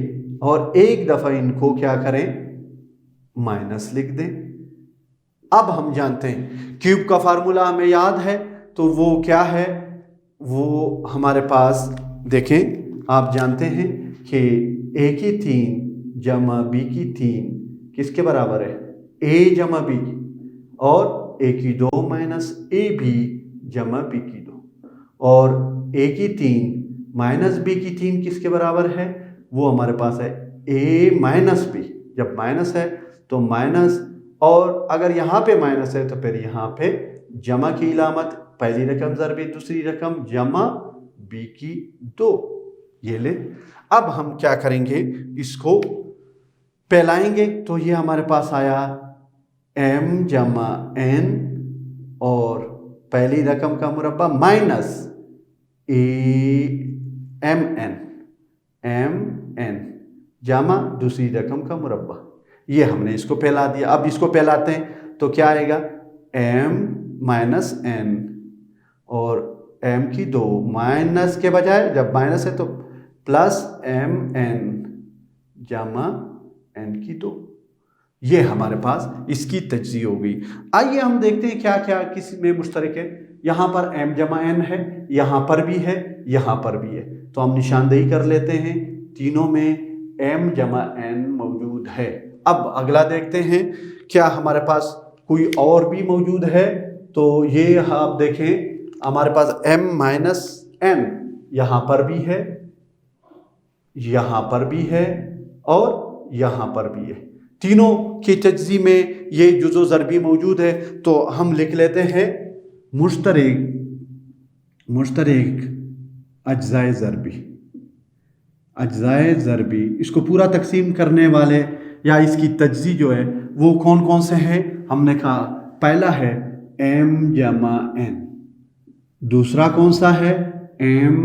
और एक दफ़ा इनको क्या करें, माइनस लिख दें। अब हम जानते हैं क्यूब का फार्मूला हमें याद है, तो वो क्या है, वो हमारे पास देखें, आप जानते हैं कि ए की 3 जमा बी की 3 किसके बराबर है, ए जमा बी, और ए की 2 माइनस ए बी जमा बी की 2, और ए की 3 माइनस बी की 3 किसके बराबर है, वो हमारे पास है ए माइनस बी। जब माइनस है तो माइनस, और अगर यहाँ पे माइनस है तो फिर यहाँ पे जमा की इलामत, पहली रकम ज़रबी दूसरी रकम जमा बी की 2। ये ले, अब हम क्या करेंगे, इसको फैलाएंगे, तो ये हमारे पास आया एम जमा एन और पहली रकम का मुरब्बा माइनस ए एम एन जमा दूसरी रकम का मुरब्बा। ये हमने इसको फैला दिया। अब इसको फैलाते हैं तो क्या आएगा, एम माइनस एन और एम की 2 माइनस के बजाय जब माइनस है तो प्लस एम एन जमा एन की 2। ये हमारे पास इसकी तजज़ी हो गई। आइए हम देखते हैं क्या क्या किस में मुश्तरक है। यहाँ पर एम जमा एन है, यहाँ पर भी है, यहाँ पर भी है, तो हम निशानदेही कर लेते हैं, तीनों में एम जमा एन मौजूद है। अब अगला देखते हैं क्या हमारे पास कोई और भी मौजूद है, तो ये आप देखें हमारे पास एम माइनस एन यहाँ पर भी है, यहाँ पर भी है और यहाँ पर भी है। तीनों की तजज़ी में ये जुज़ो ज़रबी मौजूद है, तो हम लिख लेते हैं मुश्तरक अज्ज़ाए ज़रबी, अज्ज़ाए ज़रबी। इसको पूरा तकसीम करने वाले या इसकी तजज़ी जो है वो कौन कौन से हैं, हमने कहा पहला है एम जमा एन, दूसरा कौन सा है एम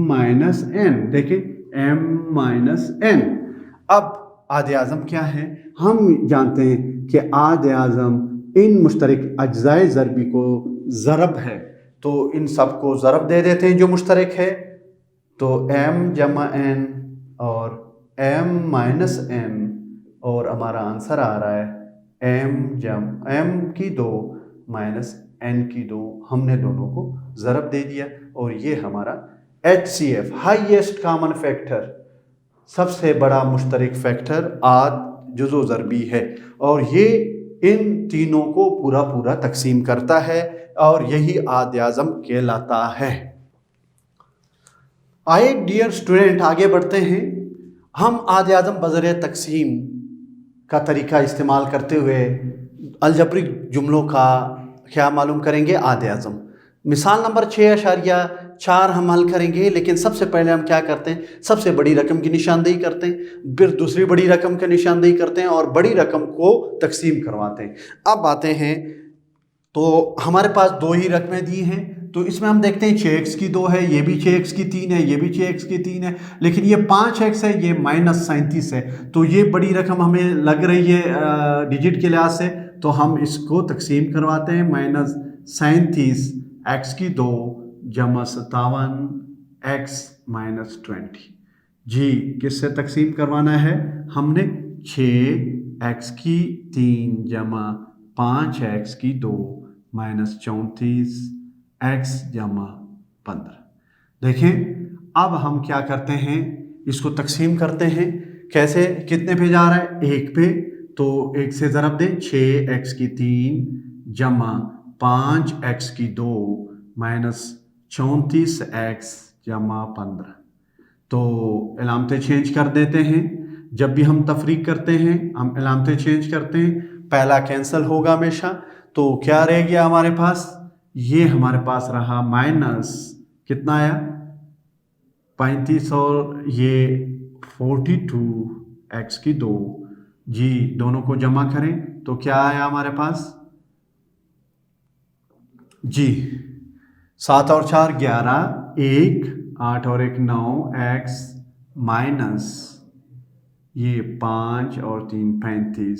माइनस एन, देखिए एम माइनस एन। अब आदे आज़म क्या है, हम जानते हैं कि आदे आज़म इन मुश्तरक अज्ज़ाए ज़रबी को ज़रब है, तो इन सब को ज़रब दे देते हैं जो मुश्तरक है, तो एम जमा एन और एम माइनस एन, और हमारा आंसर आ रहा है एम की 2 माइनस एन की 2। हमने दोनों को ज़रब दे दिया और ये हमारा HCF हाईएस्ट कॉमन फैक्टर, सबसे बड़ा मुश्तरक फैक्टर आद जुज़ो ज़रबी है, और ये इन तीनों को पूरा पूरा तकसीम करता है और यही आद आज़म कहलाता है। आए डियर स्टूडेंट, आगे बढ़ते हैं। हम आद आज़म बज़रिए तकसीम का तरीका इस्तेमाल करते हुए अलजब्रिक जुमलों का क्या मालूम करेंगे, आद आज़म। मिसाल नंबर 6.4 हम हल करेंगे, लेकिन सबसे पहले हम क्या करते हैं, सबसे बड़ी रकम की निशानदेही करते हैं, फिर दूसरी बड़ी रकम की निशानदेही करते हैं और बड़ी रकम को तकसीम करवाते हैं। अब आते हैं, तो हमारे पास 2 ही रकमें दी हैं, तो इसमें हम देखते हैं 6x की 2 है, ये भी 6x की 3 है, ये भी 6x की 3 है, लेकिन ये 5x है, ये -37 है, तो ये बड़ी रकम हमें लग रही है डिजिट के लिहाज से, तो हम इसको तकसीम करवाते हैं। -37 x की 2 जमा 57 x -20। जी किससे तकसीम करवाना है, हमने 6x की 3 जमा 5x की 2 -34 x जमा 15। देखें अब हम क्या करते हैं, इसको तकसीम करते हैं। कैसे, कितने पे जा रहा है, 1 पे, तो 1 से ज़रब दें, 6x की 3 जमा 5x की 2 माइनस 34x जमा 15। तो अलामतें चेंज कर देते हैं। जब भी हम तफरीक करते हैं हम अलामतें चेंज करते हैं, पहला कैंसिल होगा हमेशा। तो क्या रह गया हमारे पास, ये हमारे पास रहा माइनस कितना आया 35 और ये 42x की 2 जी, दोनों को जमा करें तो क्या आया हमारे पास जी, 7 और 4 11, 1 8 और 1 9 x माइनस ये 5 और 3 35।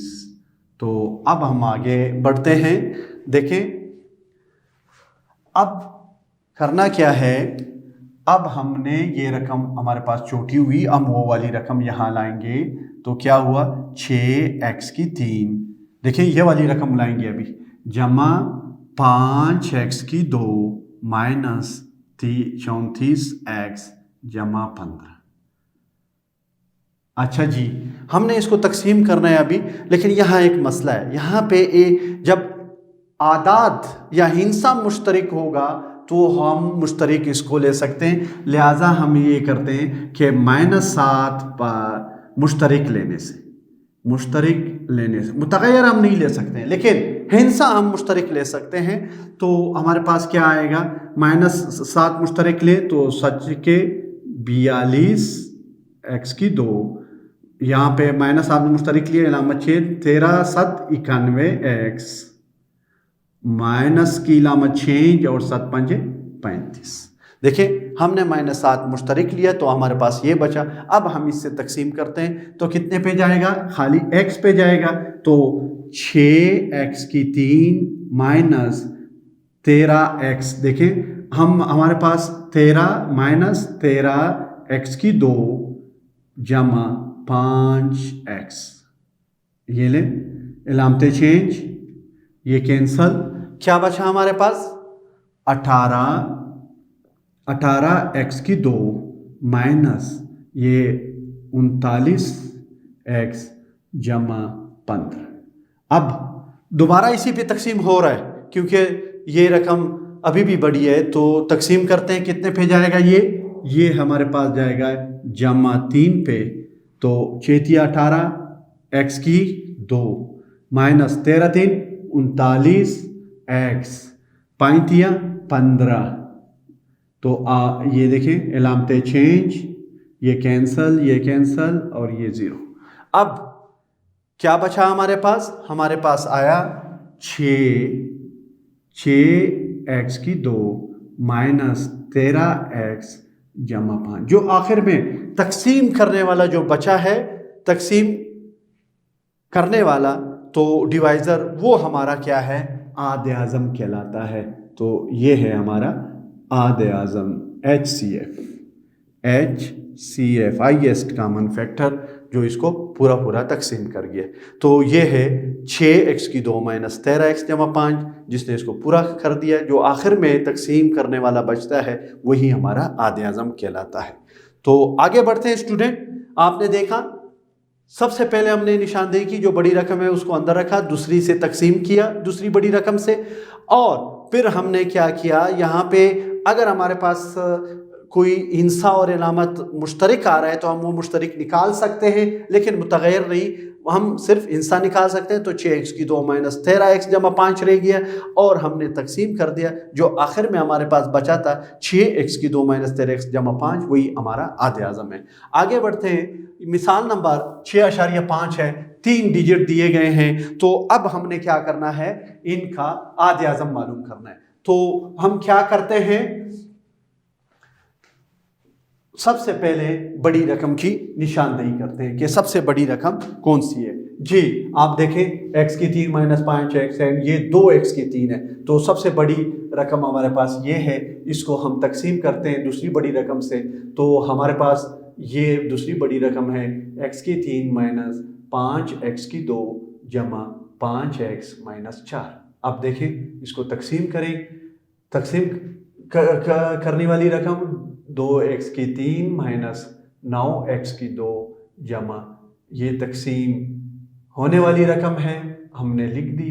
तो अब हम आगे बढ़ते हैं। देखें अब करना क्या है, अब हमने ये रकम हमारे पास छोटी हुई, हम वो वाली रकम यहाँ लाएंगे तो क्या हुआ 6x की 3। देखिए ये वाली रकम लाएंगे अभी, जमा 5x की 2 माइनस 34x जमा 15। अच्छा जी, हमने इसको तकसीम करना है अभी, लेकिन यहाँ एक मसला है। यहाँ पे जब आदाद या हिंसा मुश्तरक होगा तो हम मुश्तरक इसको ले सकते हैं, लिहाजा हम ये करते हैं कि -7 पर मुश्तरक लेने से मुतग़य्यर हम नहीं ले सकते हैं, लेकिन हिंसा हम मुश्तरक ले सकते हैं। तो हमारे पास क्या आएगा, -7 मुश्तरक ले तो सच के 42x की 2, यहाँ पे माइनस आपने मुश्तरक लिए, इलामत 6 13 7 91x माइनस की इलामत 6 और 7 5 35। देखिए हमने -7 मुश्तरक लिया तो हमारे पास ये बचा। अब हम इससे तकसीम करते हैं तो कितने पे जाएगा, खाली x पे जाएगा। तो 6x की 3 माइनस 13x, देखें हम हमारे पास 13 माइनस 13x की 2 जमा 5x, ये ले इलामतें चेंज, ये कैंसल, क्या बचा हमारे पास 18x की 2 माइनस ये 39x जमा 15। अब दोबारा इसी पे तकसीम हो रहा है क्योंकि ये रकम अभी भी बड़ी है, तो तकसीम करते हैं कितने पे जाएगा, ये हमारे पास जाएगा जमा 3 पे। तो 6 18 x की 2 माइनस 13 3 39x 5 15। तो ये देखें इलामतें चेंज, ये कैंसल और ये 0। अब क्या बचा हमारे पास आया 6x की 2 माइनस 13x जमा 5। जो आखिर में तकसीम करने वाला जो बचा है, तकसीम करने वाला तो डिवाइज़र, वो हमारा क्या है, आद आज़म कहलाता है। तो ये है हमारा आद आज़म HCF हाईएस्ट कॉमन फैक्टर, जो इसको पूरा तकसीम कर गया। तो ये है 6x की 2 माइनस 13x जमा 5, जिसने इसको पूरा कर दिया। जो आखिर में तकसीम करने वाला बचता है वही हमारा आद आज़म कहलाता है। तो आगे बढ़ते हैं स्टूडेंट। आपने देखा सबसे पहले हमने निशानदेही की, जो बड़ी रकम है उसको अंदर रखा, दूसरी से तकसीम किया दूसरी बड़ी रकम से, और फिर हमने क्या किया, यहाँ पे अगर हमारे पास कोई हिंसा और इलामत मुश्तरक आ रहा है तो हम वो मुश्तरक निकाल सकते हैं, लेकिन मुतग़य्यर नहीं, हम सिर्फ हिंसा निकाल सकते हैं। तो 6x की 2 माइनस 13x जमा 5 रह गया और हमने तकसीम कर दिया। जो आखिर में हमारे पास बचा था 6x की 2 माइनस 13x जमा 5, वही हमारा आद आज़म है। आगे बढ़ते हैं। मिसाल नंबर 6.5 है, 3 डिजिट दिए गए हैं। तो अब हमने क्या करना है, इनका आद आज़म मालूम करना है। तो हम क्या करते हैं, सबसे पहले बड़ी रकम की निशानदेही करते हैं कि सबसे बड़ी रकम कौन सी है। जी आप देखें x की 3 माइनस 5x है, ये 2x की 3 है। तो सबसे बड़ी रकम हमारे पास ये है, इसको हम तकसीम करते हैं दूसरी बड़ी रकम से। तो हमारे पास ये दूसरी बड़ी रकम है x की 3 माइनस 5x की 2 जमा 5x माइनस 4। अब देखें इसको तकसीम करें, तकसीम करने वाली रकम 2x की 3 माइनस 9x की 2 जमा, ये तकसीम होने वाली रकम है, हमने लिख दी।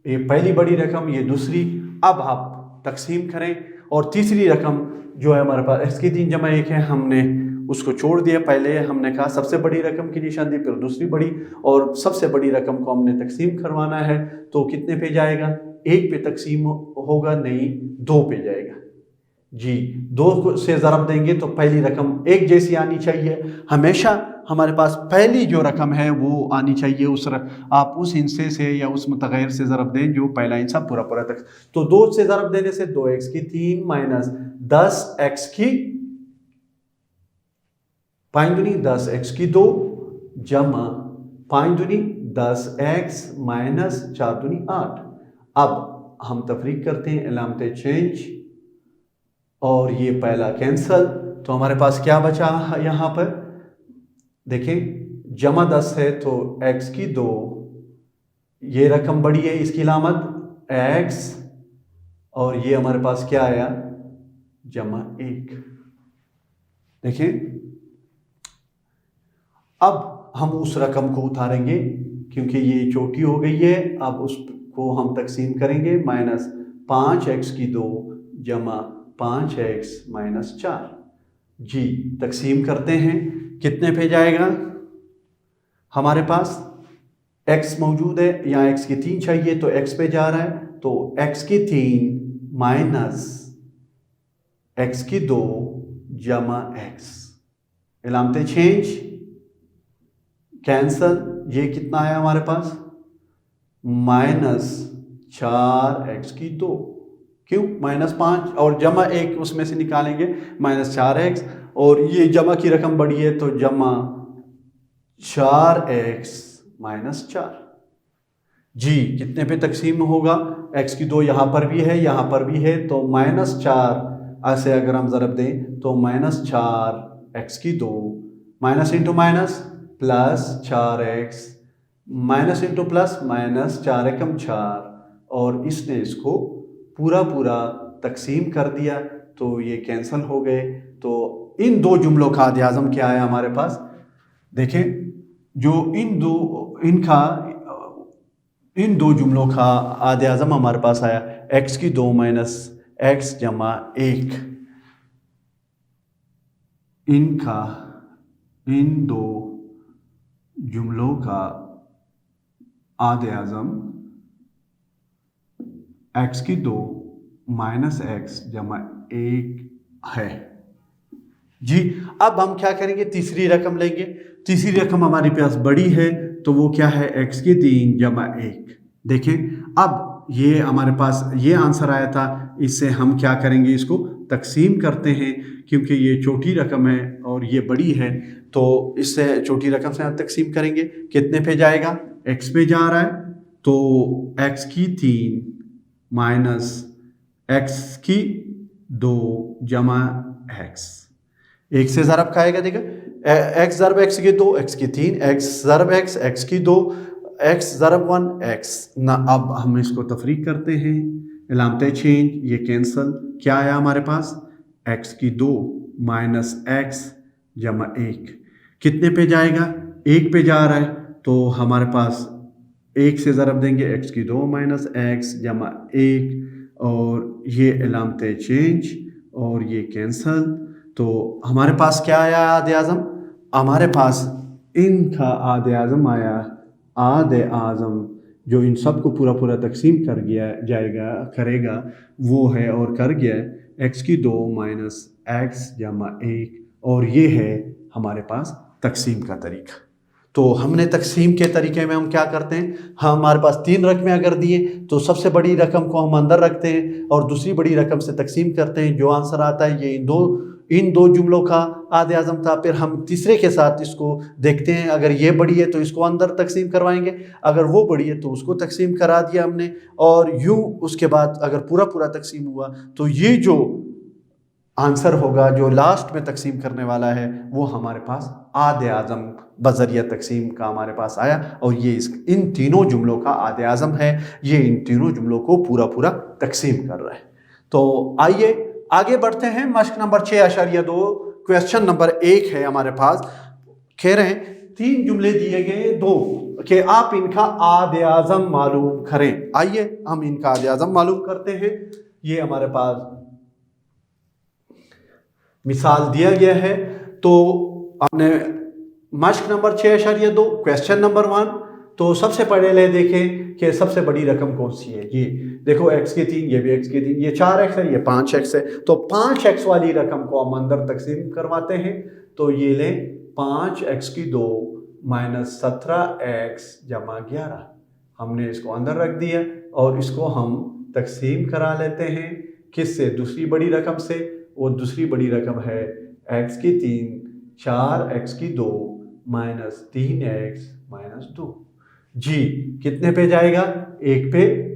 ये पहली बड़ी रकम, ये दूसरी। अब आप तकसीम करें। और तीसरी रकम जो है हमारे पास x की 3 जमा 1 है, हमने उसको छोड़ दिया। पहले हमने कहा सबसे बड़ी रकम की निशान दी, फिर दूसरी बड़ी, और सबसे बड़ी रकम को हमने तकसीम करवाना है। तो कितने पे जाएगा? 1 पे तकसीम होगा, नहीं 2 पे जाएगा जी। 2 से ज़रब देंगे तो पहली रकम एक जैसी आनी चाहिए। हमेशा हमारे पास पहली जो रकम है वो आनी चाहिए, आप उस हिस्से से या उस मुतगैर से ज़रब दें जो पहला हिस्सा पूरा पूरा तक। तो 2 से ज़रब देने से 2x की 3 माइनस 10x की 5 दूनी 10x की 2 जमा 5 दूनी 10x माइनस 4 दूनी 8। अब हम तफरीक करते हैं, अलामत चेंज, और ये पहला कैंसल। तो हमारे पास क्या बचा यहाँ पर? देखें, जमा 10 है तो x की 2, ये रकम बड़ी है, इसकी अलामत x, और ये हमारे पास क्या आया? जमा 1। देखें, अब हम उस रकम को उतारेंगे क्योंकि ये छोटी हो गई है। अब उसको हम तकसीम करेंगे, माइनस 5x की 2 जमा 5x माइनस 4 जी। तकसीम करते हैं, कितने पे जाएगा? हमारे पास x मौजूद है, यहाँ x की 3 चाहिए तो x पे जा रहा है, तो x की 3 माइनस x की 2 जमा x, अलामत चेंज, कैंसल। ये कितना आया हमारे पास? माइनस 4x की 2, क्यों? माइनस 5 और जमा 1 उसमें से निकालेंगे, माइनस 4x, और ये जमा की रकम बड़ी है तो जमा 4x माइनस 4 जी। कितने पे तकसीम होगा? x की 2 यहाँ पर भी है, यहाँ पर भी है, तो माइनस 4 ऐसे अगर हम ज़रब दें तो माइनस 4x की 2, minus into minus plus 4x, minus into plus, minus 4 एकम 4, और इसने इसको पूरा पूरा तकसीम कर दिया तो ये कैंसल हो गए। तो इन दो जुमलों का आदे आज़म क्या है हमारे पास? देखें, जो इन दो जुमलों का आदे आज़म हमारे पास आया, x की 2 माइनस x जमा 1। इन दो जुमलों का आदे आज़म x की 2 माइनस x जमा 1 है जी। अब हम क्या करेंगे? तीसरी रकम लेंगे। तीसरी रकम हमारे पास बड़ी है तो वो क्या है? x की 3 जमा 1। देखें, अब ये हमारे पास ये आंसर आया था, इससे हम क्या करेंगे? इसको तकसीम करते हैं क्योंकि ये छोटी रकम है और ये बड़ी है, तो इससे छोटी रकम से हम तकसीम करेंगे। कितने पे जाएगा? x पे जा रहा है, तो x की 3 माइनस x की 2 जमा x, 1 से ज़रब खाएगा। देखो, x ज़रब x की 2, x की 3, x ज़रब x की 2, x ज़रब 1 x ना। अब हम इसको तफरीक करते हैं, अलामत चेंज, ये कैंसल। क्या आया हमारे पास? x की 2 माइनस x जमा 1, कितने पे जाएगा? 1 पे जा रहा है, तो हमारे पास 1 से ज़रब देंगे, x की 2 माइनस x जमा 1, और ये अलामत चेंज और ये कैंसल। तो हमारे पास क्या आया आदे आज़म? हमारे पास इनका आदे आज़म आया, आदे आज़म जो इन सब को पूरा पूरा तकसीम कर करेगा वो है, और कर गया x की 2 माइनस x जमा 1, और ये है हमारे पास तकसीम का तरीका। तो हमने तकसीम के तरीके में हम क्या करते हैं? हमारे पास 3 रकमें अगर दिए तो सबसे बड़ी रकम को हम अंदर रखते हैं और दूसरी बड़ी रकम से तकसीम करते हैं। जो आंसर आता है ये इन दो जुमलों का आदे आज़म था। फिर हम तीसरे के साथ इसको देखते हैं, अगर ये बड़ी है तो इसको अंदर तकसीम करवाएंगे, अगर वो बड़ी है तो उसको तकसीम करा दिया हमने, और यूँ उसके बाद अगर पूरा पूरा तकसीम हुआ तो ये जो आंसर होगा जो लास्ट में तकसीम करने वाला है वो हमारे पास आदे आज़म बज़रिया तकसीम का हमारे पास आया, और ये इन तीनों जुमलों का आदे आज़म है। ये इन तीनों जुमलों को पूरा पूरा तकसीम कर रहा है। तो आइए आगे बढ़ते हैं। मश्क नंबर 6.2, क्वेश्चन नंबर 1 है हमारे पास। कह रहे हैं 3 जुमले दिए गए 2 कि आप इनका आदे आज़म मालूम करें। आइए हम इनका आदे आज़म मालूम करते हैं। ये हमारे पास मिसाल दिया गया है। तो आपने मश्क नंबर 6.2 क्वेश्चन नंबर 1। तो सबसे पहले देखें कि सबसे बड़ी रकम कौन सी है। ये देखो x की 3, ये भी x की 3, ये 4x है, ये 5x है। तो 5x वाली रकम को हम अंदर तकसीम करवाते हैं। तो ये लें 5x की 2 माइनस 17x जमा 11, हमने इसको अंदर रख दिया और इसको हम तकसीम करा लेते हैं किससे, दूसरी बड़ी रकम से। वो दूसरी बड़ी रकम है x की 3 4x की 2 माइनस 3x माइनस 2। जी कितने पे जाएगा, 1 पे।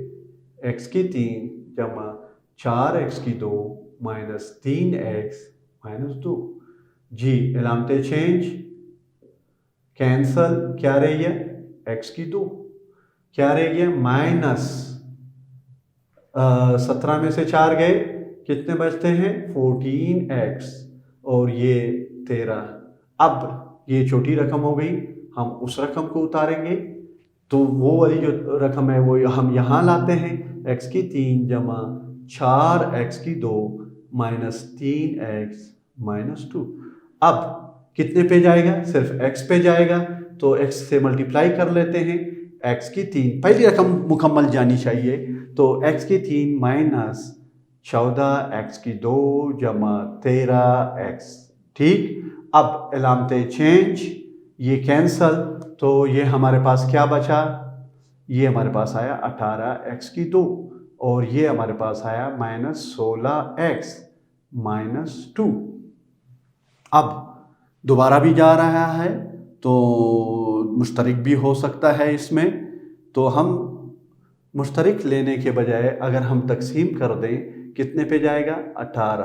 x की 3 जमा 4x की 2 माइनस 3x माइनस 2। जी अलामतें चेंज, कैंसल, क्या रही है x की 2, क्या रह गया माइनस 17 में से 4 गए, कितने बचते हैं 14x और ये 13। अब ये छोटी रकम हो गई, हम उस रकम को उतारेंगे। तो वो वाली जो रकम है वो हम यहाँ लाते हैं, x की 3 जमा 4x की 2 माइनस 3x माइनस 2। अब कितने पे जाएगा, सिर्फ x पे जाएगा। तो x से मल्टीप्लाई कर लेते हैं। x की 3 पहली रकम मुकम्मल जानी चाहिए। तो x की 3 माइनस 14x की 2 जमा 13x। ठीक, अब अलामतें चेंज, ये कैंसल। तो ये हमारे पास क्या बचा, ये हमारे पास आया 18x की 2 और ये हमारे पास आया माइनस 16x माइनस 2। अब दोबारा भी जा रहा है तो मुश्तरिक भी हो सकता है इसमें। तो हम मुश्तरिक लेने के बजाय अगर हम तकसीम कर दें, कितने पे जाएगा 18।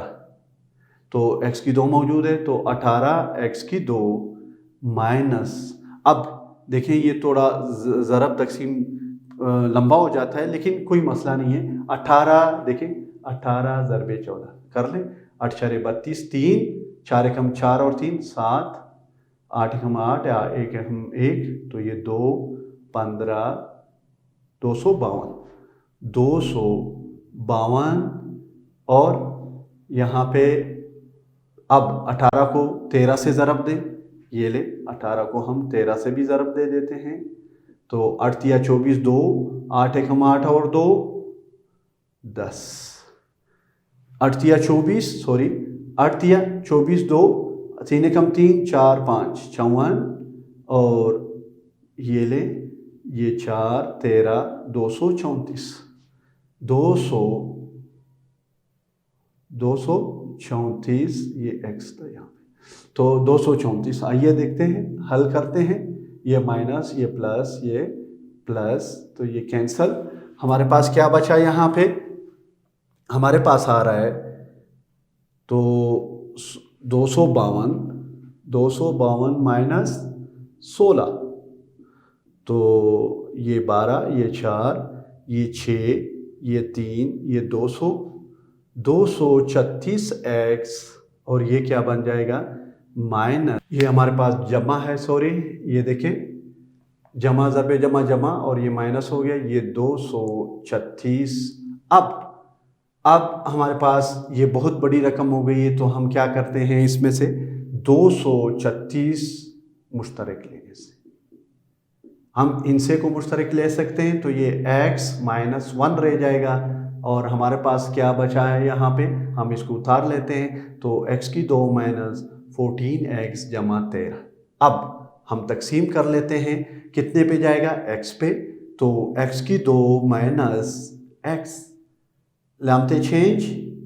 तो x की 2 मौजूद है तो 18x की 2 माइनस, अब देखें ये थोड़ा ज़रब तकसीम लंबा हो जाता है लेकिन कोई मसला नहीं है। 18 देखें 18 ज़रबे 14 कर लें, 8 4 32, 3 4 एकम 4 और 3 7, 8 एकम 8 या 1 एकम 1, तो ये 2 15 252 और यहाँ पे अब 18 को 13 से ज़रब दें। ये ले 18 को हम 13 से भी ज़रब दे देते हैं। तो 8 या 24 2, 8 एकम 8 और 2 10, 8 या 24 सॉरी 8 या 24 2, 3 एकम 3 4 5 54 और ये ले ये 4 13 234 234 ये x था यहाँ पे, तो 234। आइए देखते हैं, हल करते हैं। ये माइनस ये प्लस तो ये कैंसल। हमारे पास क्या बचा यहाँ पे, हमारे पास आ रहा है तो 252 माइनस 16, तो ये 12 ये 4 ये 6 ये 3 ये 236x और ये क्या बन जाएगा माइनस, ये हमारे पास जमा है, सॉरी ये देखें जमा ज़रबे जमा और ये माइनस हो गया, ये 236। अब हमारे पास ये बहुत बड़ी रकम हो गई है तो हम क्या करते हैं, इसमें से 236 मुश्तरक लेने से हम इनसे को मुश्तरक ले सकते हैं। तो ये x माइनस 1 रह जाएगा और हमारे पास क्या बचा है यहाँ पे, हम इसको उतार लेते हैं। तो x की 2 माइनस 14x जमा 13। अब हम तकसीम कर लेते हैं, कितने पे जाएगा x पे। तो x की 2 माइनस x, लामते चेंज,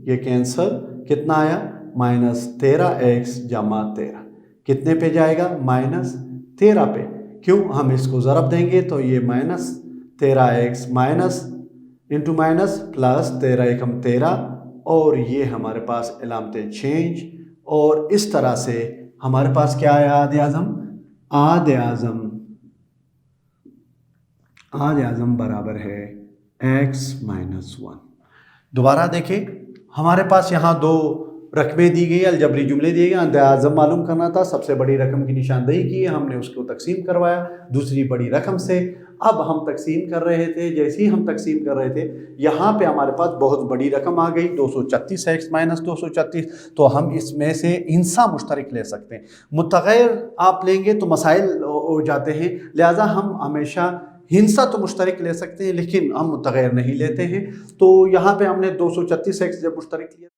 ये कैंसल, कितना आया माइनस 13x जमा 13, कितने पे जाएगा माइनस 13 पे। क्यों, हम इसको ज़रब देंगे तो ये minus 13x minus into minus plus 13 एकम 13 और ये हमारे पास अलामतें चेंज। और इस तरह से हमारे पास क्या है आद आज़म बराबर है x माइनस 1। दोबारा देखें, हमारे पास यहाँ दो रकमें दी गई, अलजबरी जुमले दिए गए, आद आज़म मालूम करना था। सबसे बड़ी रकम की निशानदेही की है हमने, उसको तकसीम करवाया दूसरी बड़ी रकम से। अब हम तकसीम कर रहे थे, जैसे ही हम तकसीम कर रहे थे यहाँ पे हमारे पास बहुत बड़ी रकम आ गई 236x माइनस 236, तो हम इसमें से हिस्सा मुश्तरक ले सकते हैं। मुतग़य्यर आप लेंगे तो मसाइल हो जाते हैं, लिहाजा हम हमेशा हिस्सा तो मुश्तरक ले सकते हैं लेकिन हम मुतग़य्यर नहीं लेते हैं। तो यहाँ पे हमने 236x जब मुश्तरक लिया